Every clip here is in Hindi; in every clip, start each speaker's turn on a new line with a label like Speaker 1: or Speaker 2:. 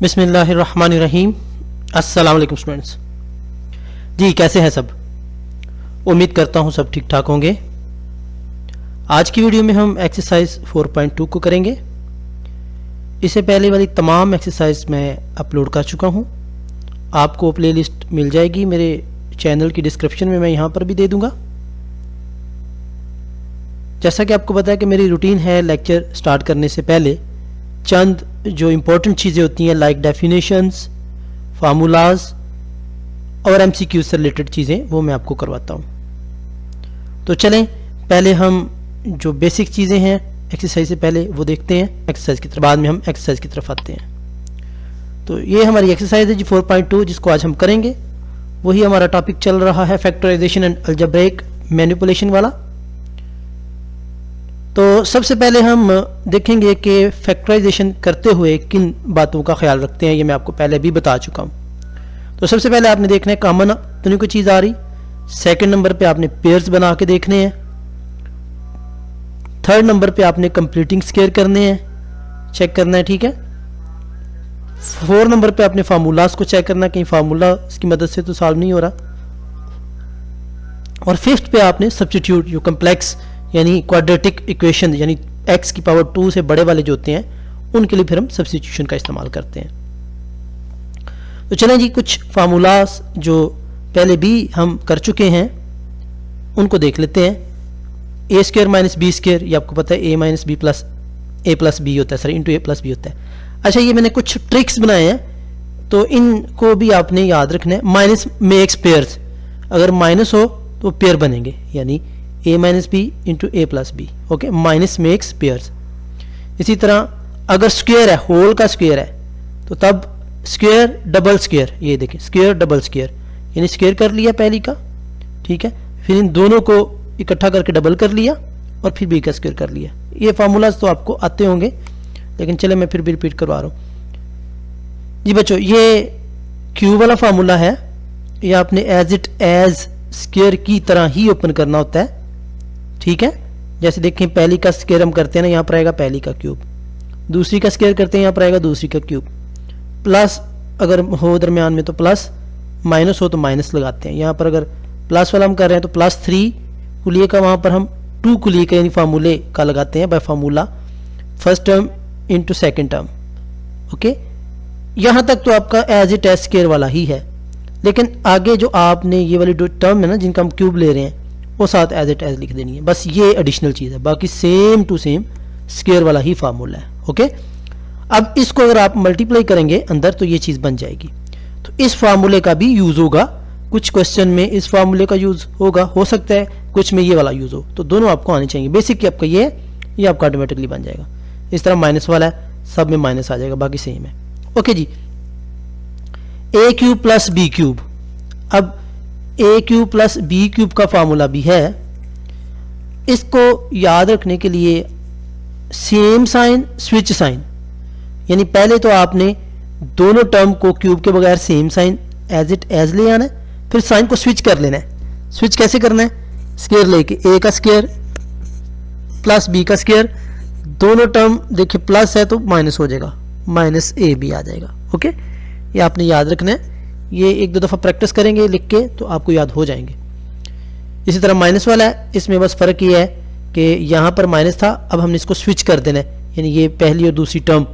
Speaker 1: बिस्मिल्लाहिर्रहमानिर्रहीम। अस्सलाम वालेकुम स्टूडेंट्स। जी कैसे हैं सब? उम्मीद करता हूं सब ठीक ठाक होंगे। आज की वीडियो में हम एक्सरसाइज 4.2 को करेंगे। इससे पहले वाली तमाम एक्सरसाइज मैं अपलोड कर चुका हूं। आपको प्लेलिस्ट मिल जाएगी मेरे चैनल की डिस्क्रिप्शन में, मैं यहां पर भी दे दूंगा। जैसा कि आपको पता है कि मेरी रूटीन है लेक्चर स्टार्ट करने से पहले चंद जो इम्पोर्टेंट चीज़ें होती हैं लाइक डेफिनेशंस, फार्मूलाज और एमसीक्यू से रिलेटेड चीज़ें वो मैं आपको करवाता हूँ। तो चलें पहले हम जो बेसिक चीज़ें हैं एक्सरसाइज से पहले वो देखते हैं एक्सरसाइज की तरफ, बाद में हम एक्सरसाइज की तरफ आते हैं। तो ये हमारी एक्सरसाइज है जी 4.2 जिसको आज हम करेंगे। वही हमारा टॉपिक चल रहा है फैक्टराइजेशन एंड अलजेब्रिक मैनिपुलेशन वाला। तो सबसे पहले हम देखेंगे कि फैक्टराइजेशन करते हुए किन बातों का ख्याल रखते हैं, ये मैं आपको पहले भी बता चुका हूँ। तो सबसे पहले आपने देखना है कॉमन तो नहीं कोई चीज़ आ रही। सेकंड नंबर पे आपने पेयर्स बना के देखने हैं। थर्ड नंबर पे आपने कंप्लीटिंग स्क्वायर करने हैं, चेक करना है, ठीक है। फोर्थ नंबर पे आपने फार्मूलाज को चेक करना है, कहीं फार्मूला की मदद से तो सॉल्व नहीं हो रहा। और फिफ्थ पे आपने सब्स्टिट्यूट जो कम्प्लेक्स यानी क्वाड्रेटिक इक्वेशन यानी x की पावर 2 से बड़े वाले जो होते हैं उनके लिए फिर हम सब्स्टिट्यूशन का इस्तेमाल करते हैं। तो चलें जी कुछ फार्मूलास जो पहले भी हम कर चुके हैं उनको देख लेते हैं। ए स्क्वायर माइनस बी स्क्वायर, ये आपको पता है ए माइनस बी प्लस ए प्लस बी होता है, sir into A plus B होता है। अच्छा ये मैंने कुछ ट्रिक्स बनाए हैं तो इनको भी आपने याद रखना है। माइनस मेक्स पेयर्स, अगर माइनस हो तो पेयर बनेंगे यानी a minus B into A plus B, okay. Minus makes pairs. इसी तरह अगर स्क्वायर है, होल का स्क्वायर है तो तब स्क्वायर डबल स्क्वायर, ये देखें स्क्वायर डबल स्क्वायर यानी स्क्वायर कर लिया पहली का, ठीक है, फिर इन दोनों को इकट्ठा करके डबल कर लिया और फिर बी का स्क्वायर कर लिया। ये फार्मूलाज तो आपको आते होंगे लेकिन चले मैं फिर भी रिपीट करवा रहा हूँ जी बच्चों। ये क्यूब वाला फार्मूला है, ये आपने एज इट एज स्क्वायर की तरह ही ओपन करना होता है, ठीक है। जैसे देखें पहली का स्क्वायर हम करते हैं ना, यहाँ पर आएगा पहली का क्यूब, दूसरी का स्क्वायर करते हैं यहाँ पर आएगा दूसरी का क्यूब, प्लस अगर हो दरमियान में तो प्लस, माइनस हो तो माइनस लगाते हैं। यहाँ पर अगर प्लस वाला हम कर रहे हैं तो प्लस 3 कुलिए का, वहाँ पर हम 2 कुलिए का यानी फार्मूले का लगाते हैं bye formula first term into second term, okay. यहाँ तक तो आपका एज इट एज स्क्वायर वाला ही है, लेकिन आगे जो आपने ये वाली जो टर्म है ना जिनका हम क्यूब ले रहे हैं वो साथ एज इट एज लिख देनी है, बस ये एडिशनल चीज़ है, बाकी सेम टू सेम स्क्वायर वाला ही फार्मूला है, ओके। अब इसको अगर आप मल्टीप्लाई करेंगे अंदर तो ये चीज़ बन जाएगी। तो इस फार्मूले का भी यूज़ होगा, कुछ क्वेश्चन में इस फार्मूले का यूज़ होगा, हो सकता है कुछ में ये वाला यूज़ हो, तो दोनों आपको आने चाहिए। बेसिक आपका ये आपका ऑटोमेटिकली बन जाएगा। इस तरह माइनस वाला है, सब में माइनस आ जाएगा, बाकी सेम है, ओके जी। ए क्यूब प्लस बी क्यूब, अब ए क्यूब प्लस बी क्यूब का फार्मूला भी है। इसको याद रखने के लिए सेम साइन स्विच साइन, यानी पहले तो आपने दोनों टर्म को क्यूब के बगैर same sign as it is ले आना है, फिर साइन को स्विच कर लेना है। स्विच कैसे करना है? स्क्वायर लेके ए का स्क्वायर प्लस बी का स्क्वायर, दोनों टर्म देखिए प्लस है तो माइनस हो जाएगा, माइनस ए बी आ जाएगा, ओके। ये आपने याद रखना है, ये एक दो दफ़ा प्रैक्टिस करेंगे लिख के तो आपको याद हो जाएंगे। इसी तरह माइनस वाला है, इसमें बस फ़र्क ये है कि यहाँ पर माइनस था, अब हमने इसको स्विच कर देना है, यानी ये पहली और दूसरी टर्म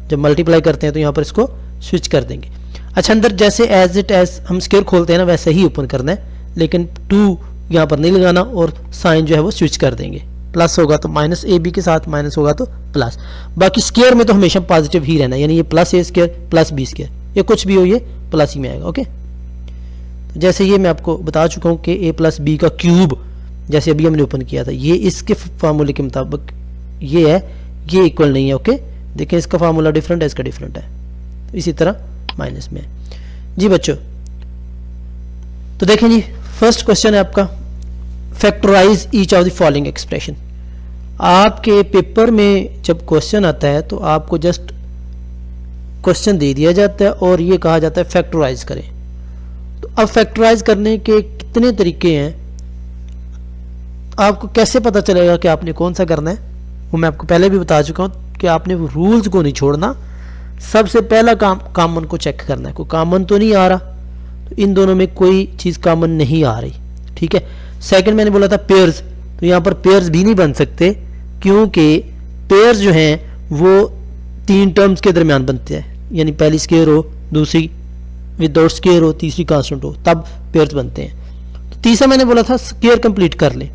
Speaker 1: जब मल्टीप्लाई करते हैं तो यहाँ पर इसको स्विच कर देंगे। अच्छा अंदर जैसे एज इट एज हम स्क्वायर खोलते हैं ना वैसे ही ओपन करना है, लेकिन 2 यहाँ पर नहीं लगाना और साइन जो है वो स्विच कर देंगे। प्लस होगा तो माइनस ए बी के साथ, माइनस होगा तो प्लस। बाकी स्क्वायर में तो हमेशा पॉजिटिव ही रहना है, यानी ये प्लस ए स्क्वायर प्लस बी स्क्वायर, ये कुछ भी हो ये प्लस ही में आएगा, ओके। तो जैसे ये मैं आपको बता चुका हूँ कि ए प्लस बी का क्यूब जैसे अभी हमने ओपन किया था, ये इसके फार्मूले के मुताबिक ये है, ये इक्वल नहीं है, ओके। देखिए इसका फार्मूला डिफरेंट है, इसका डिफरेंट है, तो इसी तरह माइनस में जी बच्चों। तो देखें जी फर्स्ट क्वेश्चन है आपका, factorize each of the following expression. आपके पेपर में जब क्वेश्चन आता है तो आपको जस्ट क्वेश्चन दे दिया जाता है और ये कहा जाता है फैक्टराइज करें। तो अब फैक्टराइज करने के कितने तरीके हैं, आपको कैसे पता चलेगा कि आपने कौन सा करना है, वो मैं आपको पहले भी बता चुका हूँ कि आपने वो रूल्स को नहीं छोड़ना, सबसे पहला काम कॉमन को चेक करना है, कोई कॉमन तो नहीं आ रहा, तो इन दोनों में कोई चीज़ कॉमन नहीं आ रही, ठीक है। सेकंड मैंने बोला था पेयर्स, तो यहाँ पर पेयर्स भी नहीं बन सकते क्योंकि पेयर्स जो हैं वो 3 टर्म्स के दरमियान बनते हैं, यानी पहली स्क्वायर हो, दूसरी विदाउट स्क्वायर हो, तीसरी कांस्टेंट हो, तब पेयर्स बनते हैं। तो तीसरा मैंने बोला था स्क्वायर कंप्लीट कर ले।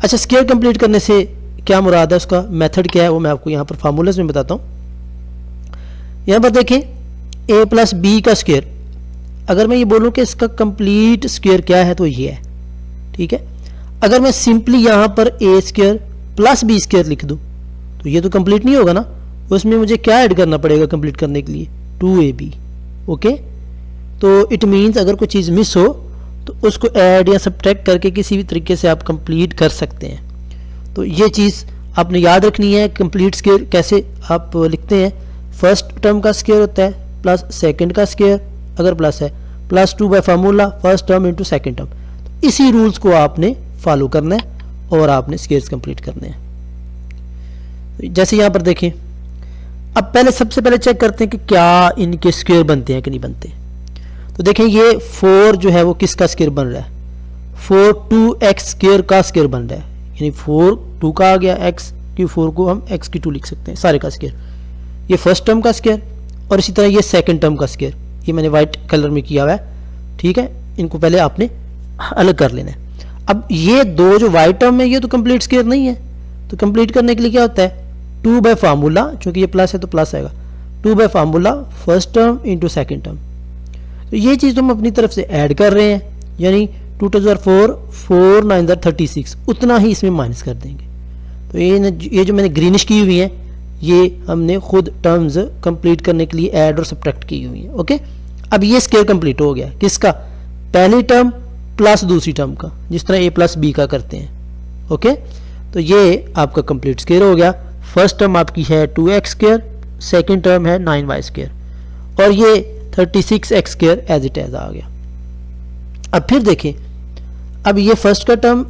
Speaker 1: अच्छा, स्क्वायर कंप्लीट करने से क्या मुराद है, उसका मेथड क्या है, वो मैं आपको यहाँ पर फार्मूलाज में बताता हूँ। यहाँ पर देखें a प्लस बी का स्क्वायर, अगर मैं ये बोलूँ कि इसका कंप्लीट स्क्वायर क्या है तो ये है, ठीक है। अगर मैं सिंपली यहाँ पर a square plus B square लिख दूँ तो ये तो कंप्लीट नहीं होगा ना, उसमें मुझे क्या ऐड करना पड़ेगा कंप्लीट करने के लिए, 2ab, ओके। तो इट मीन्स अगर कोई चीज़ मिस हो तो उसको ऐड या सब्ट्रैक्ट करके किसी भी तरीके से आप कंप्लीट कर सकते हैं। तो ये चीज़ आपने याद रखनी है। कंप्लीट स्क्वायर कैसे आप लिखते हैं, फर्स्ट टर्म का स्क्वायर होता है प्लस सेकंड का स्क्वायर, अगर प्लस है plus 2 bye formula first term into second term. तो इसी रूल्स को आपने फॉलो करना है और आपने स्क्वायर्स कंप्लीट करने हैं। जैसे यहाँ पर देखें, अब पहले सबसे पहले चेक करते हैं कि क्या इनके स्क्वायर बनते हैं कि नहीं बनते। तो देखें ये 4 जो है वो किसका स्क्वायर बन रहा है, 4 2x स्क्वायर का स्क्वायर बन रहा है, यानी 4 2 का आ गया, x की 4 को हम x की 2 लिख सकते हैं सारे का स्क्वायर। ये फर्स्ट टर्म का स्क्वायर और इसी तरह ये सेकंड टर्म का स्क्वायर, ये मैंने व्हाइट कलर में किया हुआ है, ठीक है। इनको पहले आपने अलग कर लेना है। अब ये दो जो व्हाइट टर्म है ये तो कंप्लीट स्क्वायर नहीं है, तो कंप्लीट करने के लिए क्या होता है, 2 बाय फार्मूला, चूंकि ये प्लस है तो प्लस आएगा, 2 bye formula first term into second term. तो ये चीज़ तो हम अपनी तरफ से ऐड कर रहे हैं, यानी 2 2 4 4 9 36, उतना ही इसमें माइनस कर देंगे। तो ये जो मैंने ग्रीनिश की हुई है ये हमने खुद टर्म्स कंप्लीट करने के लिए ऐड और सब्ट्रैक्ट की हुई है, ओके। अब ये स्क्वायर कंप्लीट हो गया किसका, पहली टर्म प्लस दूसरी टर्म का, जिस तरह a प्लस बी का करते हैं, ओके। तो ये आपका कंप्लीट स्क्वायर हो गया। फर्स्ट टर्म आपकी है 2x स्क्वायर, सेकेंड टर्म है 9y स्क्वायर, और ये 36x square as it as आ गया। अब फिर देखें, अब ये फर्स्ट का टर्म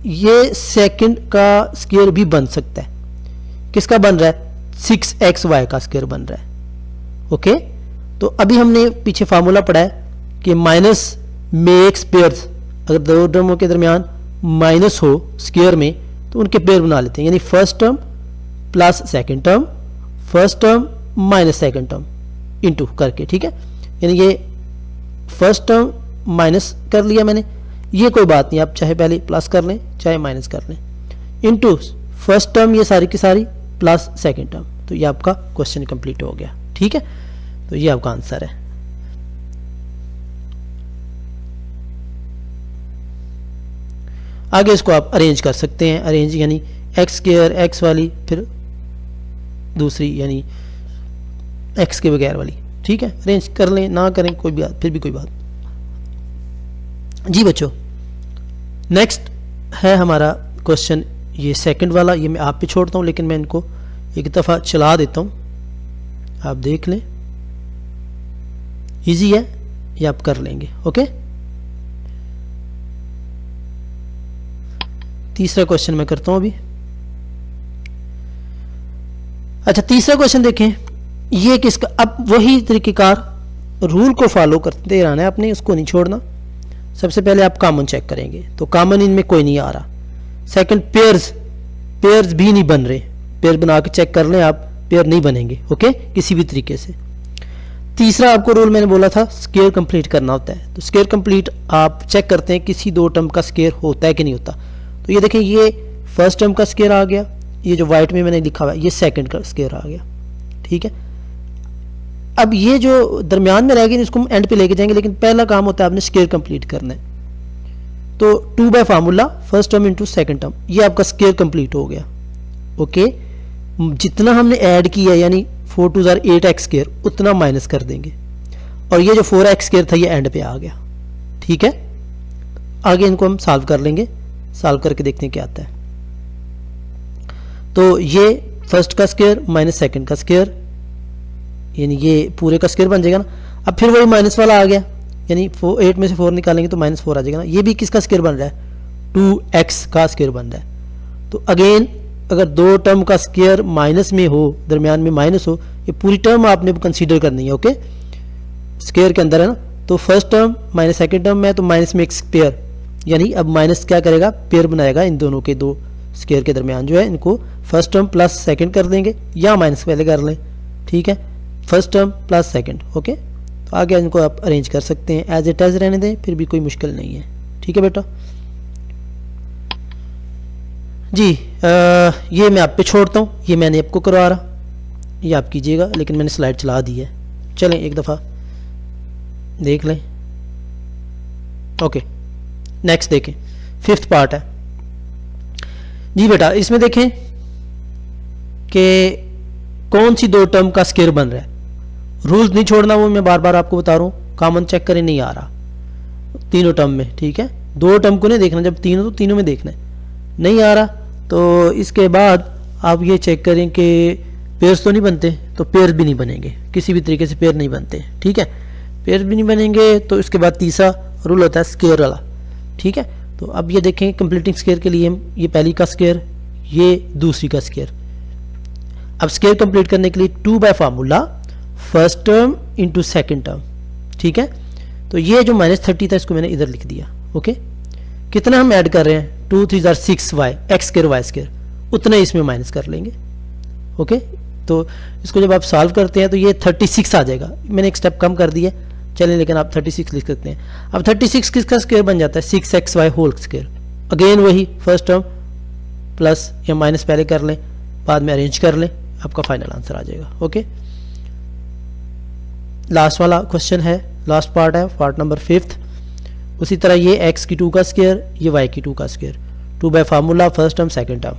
Speaker 1: ये सेकंड का स्क्वायर भी बन सकता है, किसका बन रहा है, 6xy का स्क्वायर बन रहा है, ओके। तो अभी हमने पीछे फार्मूला पढ़ा है कि माइनस मेक्स पेयर्स, अगर दो टर्मों के दरमियान माइनस हो स्क्वायर में तो उनके पेयर बना लेते हैं, यानी first term plus second term, first term minus second term into करके, ठीक है। यानी ये फर्स्ट टर्म माइनस कर लिया मैंने, ये कोई बात नहीं, आप चाहे पहले प्लस कर लें चाहे माइनस कर लें, इनटू फर्स्ट टर्म ये सारी की सारी प्लस सेकंड टर्म। तो ये आपका क्वेश्चन कंप्लीट हो गया, ठीक है। तो ये आपका आंसर है। आगे इसको आप अरेंज कर सकते हैं, अरेंज यानी एक्स स्क्वायर एक्स वाली, फिर दूसरी यानी एक्स के बगैर वाली, ठीक है। अरेंज कर लें, ना करें कोई बात, फिर भी कोई बात। जी बच्चों, नेक्स्ट है हमारा क्वेश्चन ये सेकंड वाला, ये मैं आप पे छोड़ता हूँ, लेकिन मैं इनको एक दफ़ा चला देता हूँ, आप देख लें, इजी है, ये आप कर लेंगे, ओके। तीसरा क्वेश्चन मैं करता हूं अभी। अच्छा, तीसरा क्वेश्चन देखें, ये किसका, अब वही तरीकेकार रूल को फॉलो करते रहना है आपने, उसको नहीं छोड़ना। सबसे पहले आप कॉमन चेक करेंगे, तो कॉमन इनमें कोई नहीं आ रहा। सेकंड, पेयर्स भी नहीं बन रहे, पेयर बना के चेक कर लें आप, पेयर नहीं बनेंगे, ओके, किसी भी तरीके से। तीसरा आपको रूल मैंने बोला था स्क्वायर कंप्लीट करना होता है, तो स्क्वायर कंप्लीट आप चेक करते हैं किसी दो टर्म का स्क्वायर होता है कि नहीं होता। तो ये देखें, ये फर्स्ट टर्म का स्क्वायर आ गया, ये जो व्हाइट में मैंने लिखा हुआ है ये सेकंड का स्क्वायर आ गया, ठीक है। अब ये जो दरमियान में रह गई इसको हम एंड पे लेके जाएंगे, लेकिन पहला काम होता है आपने स्क्वायर कंप्लीट करना है। तो 2 bye formula first term into second term, ये आपका स्क्वायर कंप्लीट हो गया, ओके। जितना हमने ऐड किया यानी 4 2 8x स्क्वायर, उतना माइनस कर देंगे, और ये जो 4x स्क्वायर था ये एंड पे आ गया, ठीक है। आगे इनको हम सॉल्व कर लेंगे, सॉल्व करके देखते हैं क्या आता है। तो ये फर्स्ट का स्क्वायर माइनस सेकंड का स्क्वायर, यानी ये पूरे का स्क्वायर बन जाएगा ना। अब फिर वही माइनस वाला आ गया, यानी 8 में से 4 निकालेंगे तो -4 आ जाएगा ना। ये भी किसका स्क्वायर बन रहा है, 2x का स्क्वायर बन रहा है। तो अगेन अगर दो टर्म का स्क्वायर माइनस में हो, दरमियान में माइनस हो, ये पूरी टर्म आपने कंसीडर करनी है। ओके, स्क्वायर के अंदर है ना, तो first term minus second term में, तो माइनस में एक पेयर, यानी अब माइनस क्या करेगा, पेयर बनाएगा इन दोनों के, दो स्क्वायर के दरमियान जो है इनको फर्स्ट टर्म प्लस सेकंड कर देंगे, या माइनस पहले कर लें, ठीक है, first term plus second. Okay, तो आगे इनको आप अरेंज कर सकते हैं, एज इट एज रहने दें, फिर भी कोई मुश्किल नहीं है। ठीक है बेटा जी, ये मैं आप पे छोड़ता हूँ, ये मैंने आपको करवा रहा, ये आप कीजिएगा, लेकिन मैंने स्लाइड चला दी है। चलें एक दफ़ा देख लें। ओके, नेक्स्ट देखें, फिफ्थ पार्ट है जी बेटा। इसमें देखें कि कौन सी दो टर्म का स्क्वायर बन रहा है। रूल्स नहीं छोड़ना, वो मैं बार बार आपको बता रहा हूँ, कॉमन चेक करें, नहीं आ रहा तीनों टर्म में, ठीक है, दो टर्म को नहीं देखना, जब तीनों तो तीनों में देखना है, नहीं आ रहा तो इसके बाद आप ये चेक करें कि पेयर्स तो नहीं बनते, तो पेयर भी नहीं बनेंगे, किसी भी तरीके से पेयर नहीं बनते, ठीक है, पेयर भी नहीं बनेंगे। तो इसके बाद तीसरा रूल होता है स्क्वायर वाला, ठीक है। तो अब ये देखें, कंप्लीटिंग स्क्वायर के लिए ये पहली का स्क्वायर, ये दूसरी का स्क्वायर। अब स्क्वायर कंप्लीट करने के लिए 2 bye formula first term into second term, ठीक है। तो ये जो -30 था इसको मैंने इधर लिख दिया। ओके, कितना हम ऐड कर रहे हैं, 2 3 6 y X square Y square, उतना ही इसमें माइनस कर लेंगे। ओके, तो इसको जब आप सॉल्व करते हैं तो ये 36 आ जाएगा, मैंने एक स्टेप कम कर दिया, चलें, लेकिन आप 36 लिख सकते हैं। अब 36 किसका स्क्वायर बन जाता है, 6xy होल स्क्वायर। अगेन वही फर्स्ट टर्म प्लस या माइनस पहले कर लें, बाद में अरेंज कर लें, आपका फाइनल आंसर आ जाएगा। ओके, लास्ट वाला क्वेश्चन है, लास्ट पार्ट है, पार्ट नंबर 5th। उसी तरह ये x की 2 का स्क्वायर, ये y की 2 का square, 2 bye formula first term second term.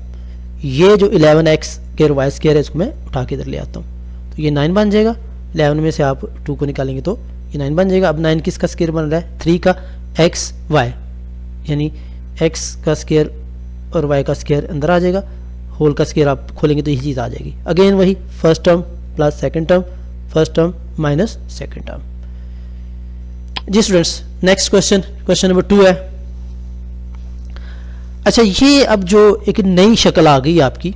Speaker 1: ये जो 11x स्क्वायर y स्क्वायर है इसको मैं उठा के इधर ले आता हूँ, तो ये 9 बन जाएगा। 11 में से आप 2 को निकालेंगे तो ये 9 बन जाएगा। अब 9 किसका स्क्वायर बन रहा है, 3 का x y, यानी x का स्क्वायर और y का स्क्वायर अंदर आ जाएगा, होल का स्क्वायर आप खोलेंगे तो यही चीज़ आ जाएगी। अगेन वही first term plus second term, first term minus second term. जी students, next question, question number 2 है। अच्छा, ये अब जो एक नई शक्ल आ गई आपकी,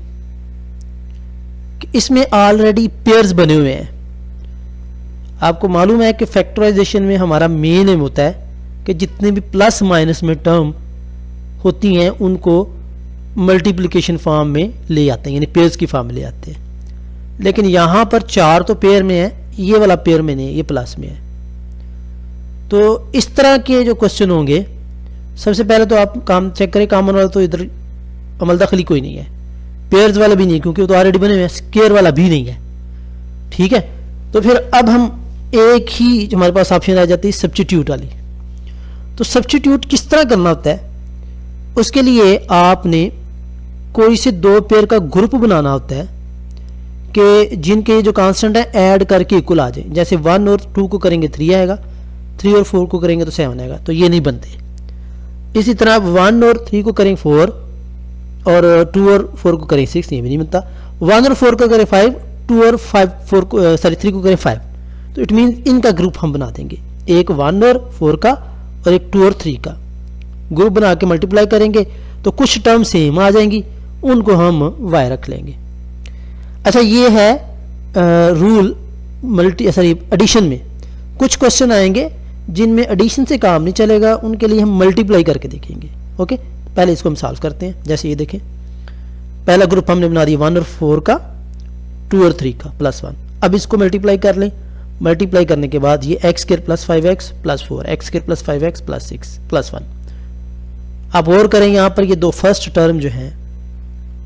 Speaker 1: कि इसमें ऑलरेडी पेयर्स बने हुए हैं। आपको मालूम है कि फैक्टराइजेशन में हमारा मेन एम होता है कि जितने भी प्लस माइनस में टर्म होती हैं उनको मल्टीप्लिकेशन फॉर्म में ले आते हैं, यानी पेयर्स की फॉर्म में ले आते हैं। लेकिन यहाँ पर 4 तो पेयर में है, ये वाला पेयर में नहीं, ये प्लस में है। तो इस तरह के जो क्वेश्चन होंगे, सबसे पहले तो आप काम चेक करें, कॉमन वाला तो इधर अमल दखली कोई नहीं है, पेयर्स वाला भी नहीं क्योंकि वो तो ऑलरेडी बने हुए हैं, स्क्वायर वाला भी नहीं है, ठीक है। तो फिर अब हम एक ही जो हमारे पास ऑप्शन आ जाती है सब्स्टिट्यूट वाली। तो सब्स्टिट्यूट किस तरह करना होता है, उसके लिए आपने कोई से 2 पेयर का ग्रुप बनाना होता है कि जिनके जो कांस्टेंट है ऐड करके इक्वल आ जाए। जैसे 1 और 2 को करेंगे 3 आएगा, 3 और 4 को करेंगे तो 7 आएगा, तो ये नहीं बनते। इसी तरह 1 और 3 को करेंगे 4 और 2 और 4 को करेंगे 6, ये भी नहीं बनता। 1 और 4 को करें 5, 2 और 3 को करें 5, तो इट मीन इनका ग्रुप हम बना देंगे, एक 1 और 4 का और एक 2 और 3 का ग्रुप बना के मल्टीप्लाई करेंगे तो कुछ टर्म सेम आ जाएंगी, उनको हम y रख लेंगे। अच्छा, ये है रूल एडिशन में। कुछ क्वेश्चन आएंगे जिनमें एडिशन से काम नहीं चलेगा, उनके लिए हम मल्टीप्लाई करके देखेंगे। ओके, पहले इसको हम सॉल्व करते हैं। जैसे ये देखें, पहला ग्रुप हमने बना दिया 1 और 4 का, 2 और 3 का +1। अब इसको मल्टीप्लाई कर लें, मल्टीप्लाई करने के बाद ये x square plus 5x plus 4, x square plus 5x plus 6 plus 1। आप और करें, यहाँ पर ये 2 फर्स्ट टर्म जो हैं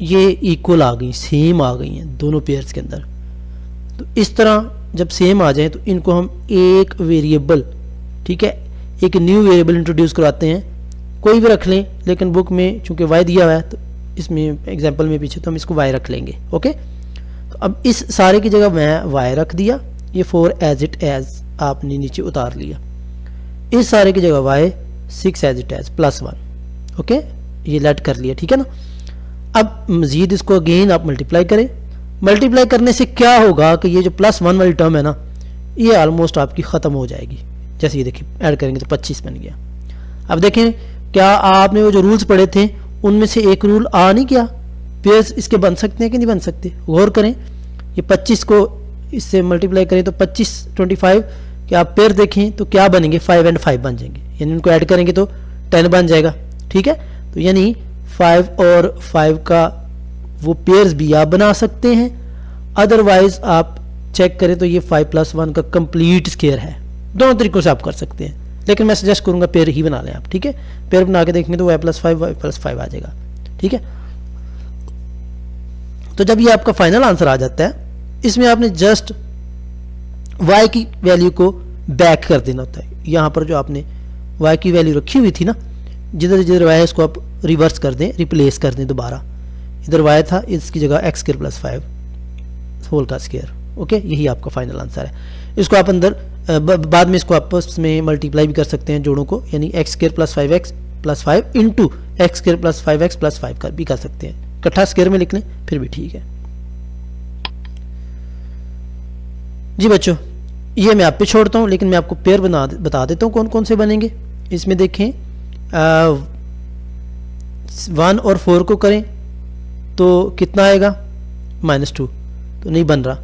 Speaker 1: ये इक्वल आ गई, सेम आ गई हैं दोनों पेयर्स के अंदर। तो इस तरह जब सेम आ जाए तो इनको हम एक वेरिएबल, ठीक है, एक न्यू वेरिएबल इंट्रोड्यूस कराते हैं, कोई भी रख लें, लेकिन बुक में चूंकि y दिया हुआ है तो इसमें एग्जांपल में पीछे तो हम इसको y रख लेंगे। ओके, तो अब इस सारे की जगह मैं y रख दिया, ये 4 एज इट एज आपने नीचे उतार लिया, इस सारे की जगह y 6 as it is +1। Okay, ये लेट कर लिया, ठीक है ना। अब मजीद इसको अगेन आप मल्टीप्लाई करें, मल्टीप्लाई करने से क्या होगा कि ये जो +1 वाली टर्म है ना, ये ऑलमोस्ट आपकी ख़त्म हो जाएगी। जैसे ये देखिए ऐड करेंगे तो 25 बन गया। अब देखें, क्या आपने वो जो रूल्स पढ़े थे उनमें से एक रूल आ नहीं गया, पेयर्स इसके बन सकते हैं कि नहीं बन सकते। गौर करें, ये 25 को इससे मल्टीप्लाई करें तो 25 25 कि आप पेयर देखें तो क्या बनेंगे, 5 एंड 5 बन जाएंगे, यानी उनको ऐड करेंगे तो 10 बन जाएगा। ठीक है, तो यानी 5 और 5 का वो पेयर्स भी आप बना सकते हैं। अदरवाइज आप चेक करें तो ये 5 + 1 का कंप्लीट स्क्वायर है। दोनों तरीकों से आप कर सकते हैं, लेकिन मैं सजेस्ट करूंगा पेयर ही बना लें आप। ठीक है, पेयर बना के देखेंगे तो y + 5 आ जाएगा। ठीक है, तो जब ये आपका फाइनल आंसर आ जाता है, इसमें आपने जस्ट y की वैल्यू को बैक कर देना होता है। यहाँ पर जो आपने y की वैल्यू रखी हुई थी ना, जिधर जिधर y है इसको आप रिवर्स कर दें, रिप्लेस कर दें दोबारा। इधर y था, इसकी जगह x² + 5 होल का स्क्वायर। ओके, यही आपका फाइनल आंसर है। इसको आप अंदर बाद में इसको आपस में मल्टीप्लाई भी कर सकते हैं जोड़ों को, यानी x² + 5x + 5 into x² + 5x + 5 कर भी कर सकते हैं। इकट्ठा स्क्वायर में लिख लें फिर भी ठीक है। जी बच्चों, ये मैं आप पे छोड़ता हूँ, लेकिन मैं आपको पेयर बता देता हूँ कौन कौन से बनेंगे। इसमें देखें 1 और 4 को करें तो कितना आएगा, -2, तो नहीं बन रहा।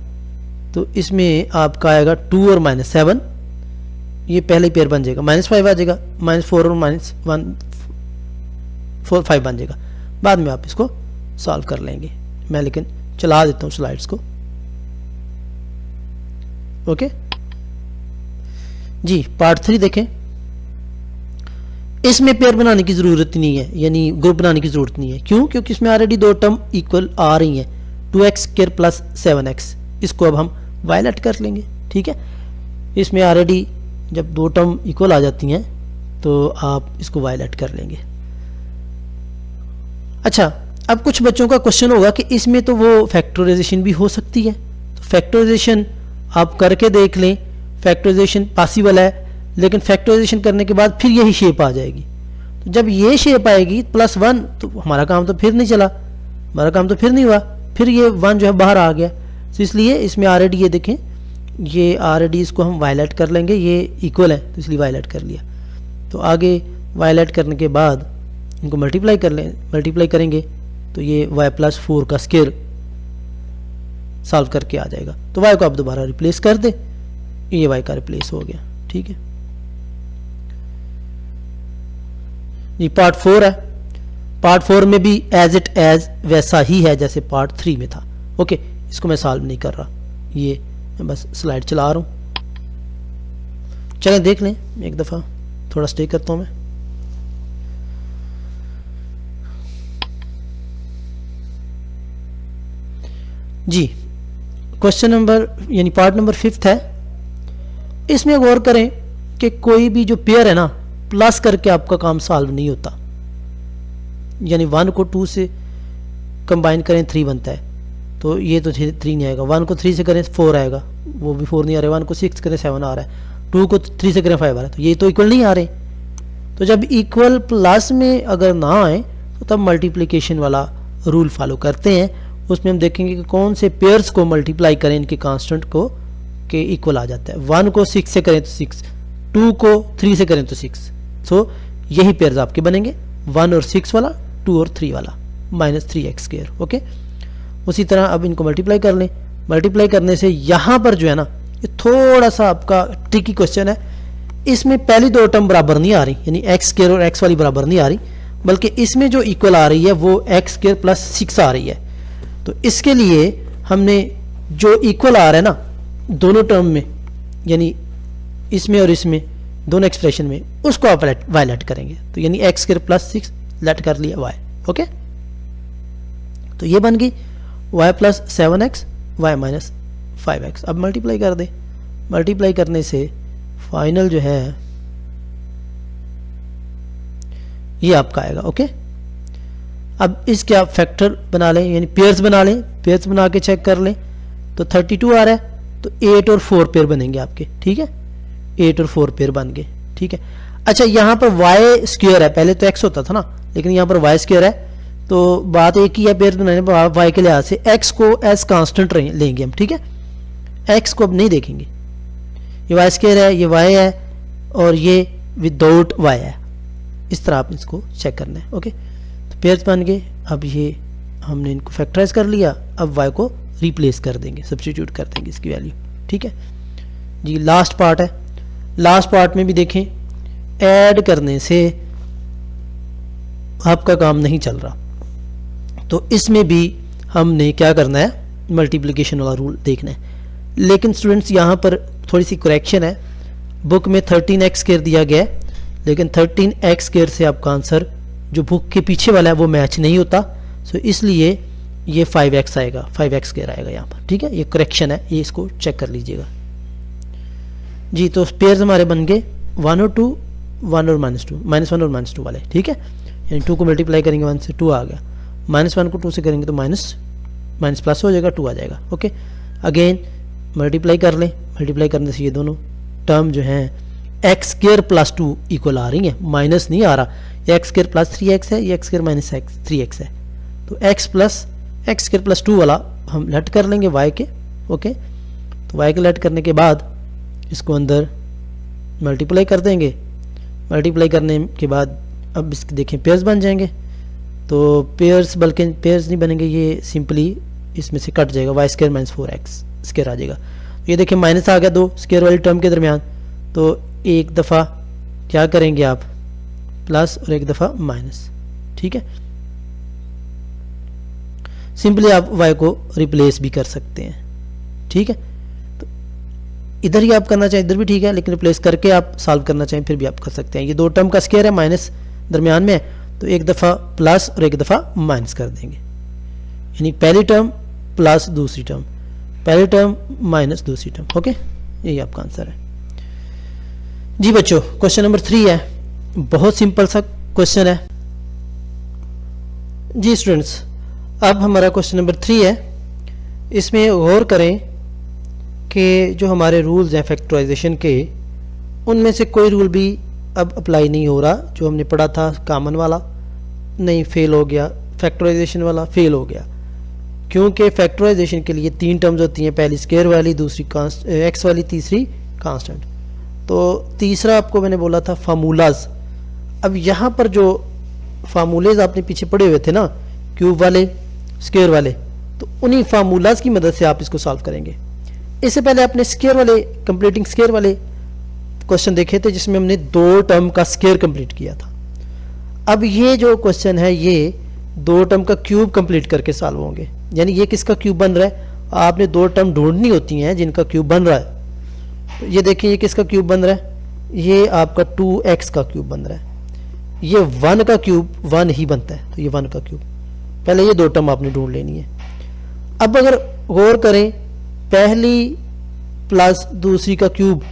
Speaker 1: तो इसमें आपका आएगा 2 और -7, ये पहले पेयर बन जाएगा। -5 आ जाएगा, -4 और -1 4 5 बन जाएगा। बाद में आप इसको सॉल्व कर लेंगे। मैं लेकिन चला देता हूँ स्लाइड्स को। ओके जी, पार्ट 3 देखें। इसमें पेयर बनाने की जरूरत नहीं है, यानी ग्रुप बनाने की जरूरत नहीं है। क्यों? क्योंकि इसमें ऑलरेडी दो टर्म इक्वल आ रही हैं, 2x² + 7x। इसको अब हम वायलेट कर लेंगे। ठीक है, इसमें ऑलरेडी जब दो टर्म इक्वल आ जाती हैं तो आप इसको वायलेट कर लेंगे। अच्छा, अब कुछ बच्चों का क्वेश्चन होगा कि इसमें तो वो फैक्टराइजेशन भी हो सकती है, तो फैक्टराइजेशन आप करके देख लें। फैक्टराइजेशन पॉसिबल है, लेकिन फैक्टराइजेशन करने के बाद फिर यही शेप आ जाएगी। तो जब ये शेप आएगी +1, तो हमारा काम तो फिर नहीं चला, हमारा काम तो फिर नहीं हुआ, फिर ये 1 जो है बाहर आ गया। तो इसलिए इसमें ऑलरेडी ये देखें, ये ऑलरेडी इसको हम वायलेट कर लेंगे, ये इक्वल है तो इसलिए वायलेट कर लिया। तो आगे वायलेट करने के बाद इनको मल्टीप्लाई कर लें, मल्टीप्लाई करेंगे तो ये y + 4 का स्क्वायर सॉल्व करके आ जाएगा। तो y को आप दोबारा रिप्लेस कर दें, ये y का रिप्लेस हो गया। ठीक है ये पार्ट 4 है। पार्ट 4 में भी एज इट एज वैसा ही है जैसे पार्ट 3 में था। ओके, इसको मैं सॉल्व नहीं कर रहा, ये मैं बस स्लाइड चला रहा हूं। चलें देख लें एक दफा, थोड़ा स्टे करता हूं मैं। जी, क्वेश्चन नंबर यानी पार्ट नंबर 5 है। इसमें गौर करें कि कोई भी जो पेयर है ना, प्लस करके आपका काम सॉल्व नहीं होता। यानी 1 को 2 से कंबाइन करें 3 बनता है, तो ये तो 3 नहीं आएगा। 1 को 3 से करें 4 आएगा, वो भी 4 नहीं आ रहा है। 1 को 6 करें 7 आ रहा है, 2 को 3 से करें 5 आ रहा है, तो ये तो इक्वल नहीं आ रहे। तो जब इक्वल प्लस में अगर ना आए तो तब मल्टीप्लिकेशन वाला रूल फॉलो करते हैं। उसमें हम देखेंगे कि कौन से पेयर्स को मल्टीप्लाई करें इनके कांस्टेंट को के इक्वल आ जाता है। 1 को 6 से करें तो 6, 2 को 3 से करें तो 6। सो यही पेयर्स आपके बनेंगे, 1 और 6 वाला, 2 और 3 वाला, -3x²। ओके, उसी तरह अब इनको मल्टीप्लाई कर लें। मल्टीप्लाई करने से यहाँ पर जो है ना, ये थोड़ा सा आपका ट्रिकी क्वेश्चन है। इसमें पहली दो टर्म बराबर नहीं आ रही, यानी x² और x वाली बराबर नहीं आ रही, बल्कि इसमें जो इक्वल आ रही है वो x² + 6 आ रही है। तो इसके लिए हमने जो इक्वल आ रहा है ना दोनों टर्म में, यानी इसमें और इसमें दोनों एक्सप्रेशन में, उसको आप वायलेट करेंगे। तो यानी x² + 6 लेट कर लिया y। ओके, तो ये बन गई y + 7x, y - 5x। अब मल्टीप्लाई कर दे। मल्टीप्लाई करने से फाइनल जो है ये आपका आएगा। ओके, अब इसके आप फैक्टर बना लें, यानी पेयर्स बना लें। पेयर्स बना के चेक कर लें तो 32 आ रहा है, तो 8 और 4 पेयर बनेंगे आपके। ठीक है, 8 और 4 पेयर बन गए। ठीक है, अच्छा यहाँ पर y² है, पहले तो x होता था ना, लेकिन यहाँ पर y² है। तो बात एक ही है पेयर बनाने y के लिहाज से। x को एज कांस्टेंट लेंगे हम। ठीक है, x को अब नहीं देखेंगे, ये y² है, ये y है, और ये विदाउट y है। इस तरह आप इसको चेक करना है। ओके, तो पेयर्स बन गए। अब ये हमने इनको फैक्टराइज कर लिया, अब y को रिप्लेस कर देंगे, सब्स्टिट्यूट कर देंगे इसकी वैल्यू। ठीक है जी, लास्ट पार्ट है। लास्ट पार्ट में भी देखें, ऐड करने से आपका काम नहीं चल रहा, तो इसमें भी हमने क्या करना है, मल्टीप्लिकेशन वाला रूल देखना है। लेकिन स्टूडेंट्स यहाँ पर थोड़ी सी करेक्शन है, बुक में 13x² दिया गया है, लेकिन 13x² से आपका आंसर जो बुक के पीछे वाला है वो मैच नहीं होता, सो इसलिए ये 5x आएगा, 5x² आएगा यहाँ पर। ठीक है, ये करेक्शन है, ये इसको चेक कर लीजिएगा जी। तो पेयर्स हमारे बन गए 1 और 2, 1 और -2, -1 और -2 वाले। ठीक है, यानी 2 को मल्टीप्लाई करेंगे 1 से 2 आ गया, -1 को 2 से करेंगे तो माइनस प्लस हो जाएगा, 2 आ जाएगा। ओके, अगेन मल्टीप्लाई कर लें, मल्टीप्लाई करने से ये दोनों टर्म जो हैं x² + 2 इक्वल आ रही है, माइनस नहीं आ रहा। ये x² + 3x है, ये x² - 3x है, तो x² + 2 वाला हम लेट कर लेंगे y के। ओके, तो y के लेट करने के बाद इसको अंदर मल्टीप्लाई कर देंगे, मल्टीप्लाई करने के बाद अब इसके देखें पेयर्स बन जाएंगे। तो पेयर्स, बल्कि पेयर्स नहीं बनेंगे, ये सिंपली इसमें से कट जाएगा, y² - 4x² आ जाएगा। ये देखिए माइनस आ गया 2 स्क्वायर वाली टर्म के दरमियान, तो एक दफ़ा क्या करेंगे आप, प्लस और एक दफ़ा माइनस। ठीक है, सिंपली आप y को रिप्लेस भी कर सकते हैं। ठीक है, तो इधर ही आप करना चाहें इधर भी ठीक है, लेकिन रिप्लेस करके आप सॉल्व करना चाहें फिर भी आप कर सकते हैं। ये 2 टर्म का स्क्वायर है, माइनस दरमियान में है, तो एक दफ़ा प्लस और एक दफ़ा माइनस कर देंगे, यानी पहली टर्म प्लस दूसरी टर्म, पहली टर्म माइनस दूसरी टर्म। ओके, यही आपका आंसर है जी बच्चों। क्वेश्चन नंबर 3 है, बहुत सिंपल सा क्वेश्चन है जी स्टूडेंट्स। अब हमारा क्वेश्चन नंबर 3 है, इसमें गौर करें कि जो हमारे रूल्स हैं फैक्टराइजेशन के, उनमें से कोई रूल भी अब अप्लाई नहीं हो रहा। जो हमने पढ़ा था कॉमन वाला नहीं, फेल हो गया, फैक्टराइजेशन वाला फेल हो गया, क्योंकि फैक्टराइजेशन के लिए 3 टर्म्स होती हैं, पहली स्क्वायर वाली, दूसरी एक्स वाली, तीसरी कांस्टेंट। तो तीसरा आपको मैंने बोला था फार्मूलाज। अब यहाँ पर जो फार्मूलेज आपने पीछे पढ़े हुए थे ना, क्यूब वाले, स्क्वायर वाले, तो उन्हीं फार्मूलाज की मदद से आप इसको सॉल्व करेंगे। इससे पहले आपने स्क्वायर वाले, कंप्लीटिंग स्क्वायर वाले क्वेश्चन देखे थे, जिसमें हमने 2 टर्म का स्क्वायर कंप्लीट किया था। अब ये जो क्वेश्चन है, ये 2 टर्म का क्यूब कंप्लीट करके सॉल्व होंगे, यानी ये किसका क्यूब बन रहा है, आपने 2 टर्म ढूंढनी होती हैं जिनका क्यूब बन रहा है। तो ये देखिए, ये किसका क्यूब बन रहा है, ये आपका 2x का क्यूब बन रहा है, ये 1 का क्यूब 1 ही बनता है, तो ये 1 का क्यूब। पहले ये 2 टर्म आपने ढूंढ लेनी है। अब अगर गौर करें, पहली प्लस दूसरी का क्यूब,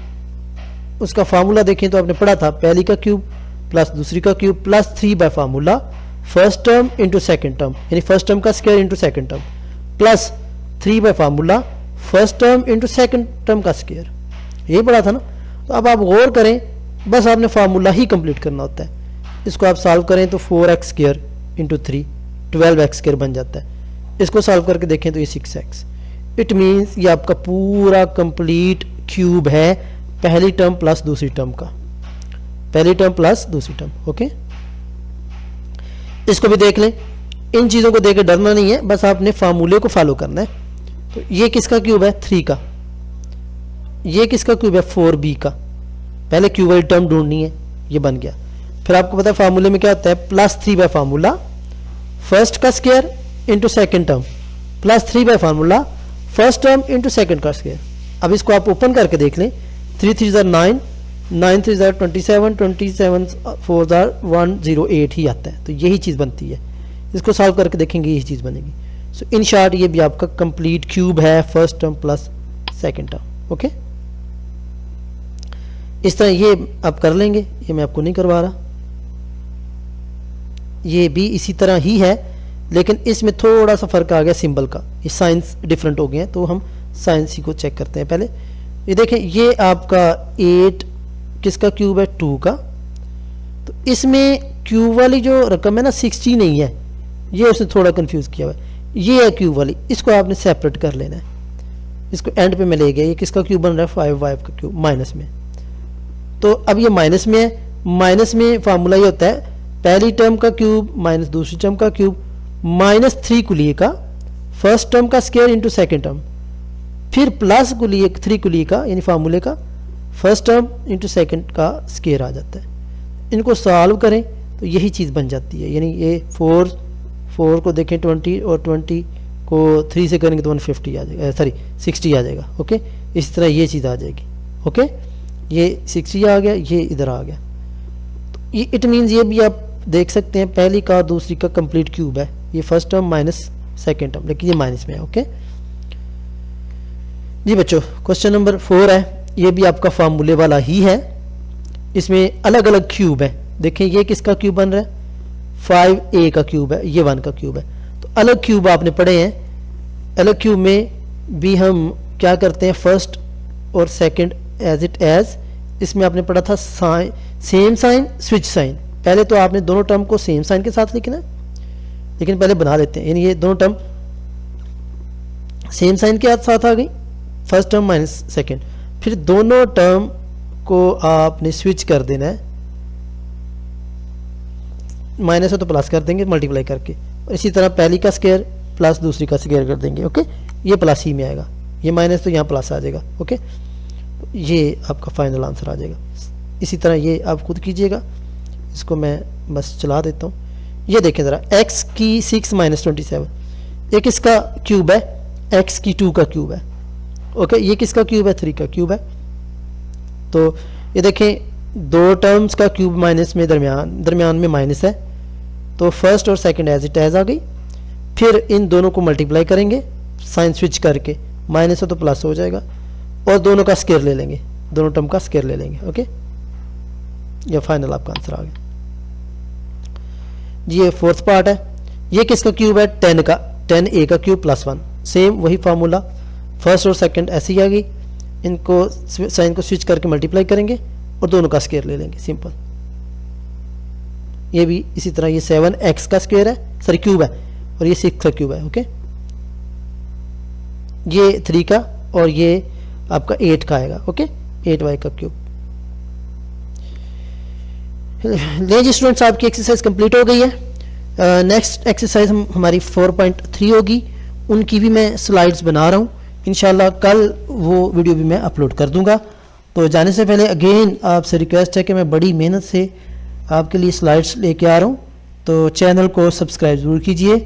Speaker 1: उसका फार्मूला देखें तो आपने पढ़ा था, पहली का क्यूब प्लस दूसरी का cube plus 3 bye formula first term into second term, यानी फर्स्ट टर्म का square into second term, plus 3 bye formula first term into second term का स्क्वायर, यही पढ़ा था ना। तो अब आप गौर करें, बस आपने फार्मूला ही कंप्लीट करना होता है। इसको आप सॉल्व करें तो 4x² इंटू 3 12x² बन जाता है। इसको सॉल्व करके देखें तो ये 6x। इट मीन्स ये आपका पूरा कंप्लीट क्यूब है, पहली टर्म प्लस दूसरी टर्म का, पहली टर्म प्लस दूसरी टर्म। ओके, इसको भी देख लें। इन चीज़ों को देख डरना नहीं है, बस आपने फार्मूले को फॉलो करना है। तो ये किसका क्यूब है, 3 का। ये किसका क्यूब है, 4b का। पहले क्यूब वाली टर्म ढूंढनी है, ये बन गया। फिर आपको पता है फार्मूले में क्या होता है, प्लस 3 बाय फार्मूला फर्स्ट का square into second term plus 3 bye formula first term into second का स्क्वायर। अब इसको आप ओपन करके देख लें, 3 3 9, 9 3 27, 27 4 108 ही आता है, तो यही चीज़ बनती है। इसको सॉल्व करके देखेंगे, यही चीज़ बनेगी। सो इन शॉर्ट ये भी आपका कंप्लीट क्यूब है, first term plus second term. Okay, इस तरह ये आप कर लेंगे, ये मैं आपको नहीं करवा रहा। ये भी इसी तरह ही है, लेकिन इसमें थोड़ा सा फर्क आ गया सिंबल का, ये साइंस डिफरेंट हो गए हैं, तो हम साइंस ही को चेक करते हैं पहले। ये देखें, ये आपका 8 किसका क्यूब है, 2 का। तो इसमें क्यूब वाली जो रकम है ना 60 नहीं है, ये उसने थोड़ा कंफ्यूज किया हुआ है। ये है क्यूब वाली, इसको आपने सेपरेट कर लेना है। इसको एंड पे मैं ले गया, ये किसका क्यूब बन रहा है, 5y का क्यूब माइनस में। तो अब ये माइनस में है, माइनस में फार्मूला ये होता है, पहली टर्म का क्यूब माइनस दूसरी टर्म का क्यूब माइनस 3 कुलिए का फर्स्ट टर्म का स्क्वायर इंटू सेकेंड टर्म, फिर प्लस कुली 3 कुली का यानी फार्मूले का फर्स्ट टर्म इंटू सेकेंड का स्क्वायर आ जाता है। इनको सॉल्व करें तो यही चीज़ बन जाती है, यानी ये 4 को देखें 20 और 20 को 3 से करेंगे तो 150 आ जाएगा, सॉरी 60 आ जाएगा। ओके, इस तरह ये चीज़ आ जाएगी। ओके, ये 60 आ गया, ये इधर आ गया। तो ये इट मीन्स ये भी आप देख सकते हैं पहली का दूसरी का कंप्लीट क्यूब है, ये first term minus second term, लेकिन ये माइनस में है। ओके जी बच्चों, क्वेश्चन नंबर 4 है, ये भी आपका फार्मूले वाला ही है, इसमें अलग अलग क्यूब है। देखें ये किसका क्यूब बन रहा है, 5a का क्यूब है, ये 1 का क्यूब है। तो अलग क्यूब आपने पढ़े हैं, अलग क्यूब में भी हम क्या करते हैं, फर्स्ट और सेकंड एज इट एज, इसमें आपने पढ़ा था सेम साइन स्विच साइन। पहले तो आपने दोनों टर्म को सेम साइन के साथ लिखना है, लेकिन पहले बना लेते हैं, यानी ये दोनों टर्म सेम साइन के साथ आ गई, फर्स्ट टर्म माइनस सेकेंड, फिर दोनों टर्म को आपने स्विच कर देना है, माइनस है तो प्लस कर देंगे मल्टीप्लाई करके, और इसी तरह पहली का स्क्वायर प्लस दूसरी का स्क्वायर कर देंगे। ओके, ये प्लस ही में आएगा, ये माइनस तो यहाँ प्लस आ जाएगा। ओके, ये आपका फाइनल आंसर आ जाएगा। इसी तरह ये आप खुद कीजिएगा, इसको मैं बस चला देता हूँ। ये देखें ज़रा, x की 6 माइनस 27, ये किसका क्यूब है, x की 2 का क्यूब है। ओके, ये किसका क्यूब है, 3 का क्यूब है। तो ये देखें दो टर्म्स का क्यूब माइनस में दरमियान में माइनस है, तो फर्स्ट और सेकंड एज इट एज आ गई। फिर इन दोनों को मल्टीप्लाई करेंगे साइन स्विच करके, माइनस है तो प्लस हो जाएगा, और दोनों का स्क्वायर ले लेंगे, दोनों टर्म का स्क्वायर ले लेंगे। ओके, ये फाइनल आपका आंसर आ गया जी। ये फोर्थ पार्ट है, ये किसका क्यूब है, 10a का क्यूब प्लस 1, सेम वही फार्मूला, फर्स्ट और सेकंड ऐसे ही आ गई, इनको साइन को स्विच करके मल्टीप्लाई करेंगे और दोनों का स्क्वायर ले लेंगे, सिंपल। ये भी इसी तरह, ये 7x का स्क्वायर है, सॉरी क्यूब है, और ये 6 का क्यूब है। ओके, ये 3 का और ये आपका 8 का आएगा। ओके, 8y का क्यूब। ले जी स्टूडेंट्स, आपकी एक्सरसाइज कंप्लीट हो गई है। नेक्स्ट एक्सरसाइज हमारी 4.3 होगी, उनकी भी मैं स्लाइड्स बना रहा हूँ, इंशाल्लाह कल वो वीडियो भी मैं अपलोड कर दूंगा। तो जाने से पहले अगेन आपसे रिक्वेस्ट है कि मैं बड़ी मेहनत से आपके लिए स्लाइड्स लेके आ रहा हूँ, तो चैनल को सब्सक्राइब ज़रूर कीजिए।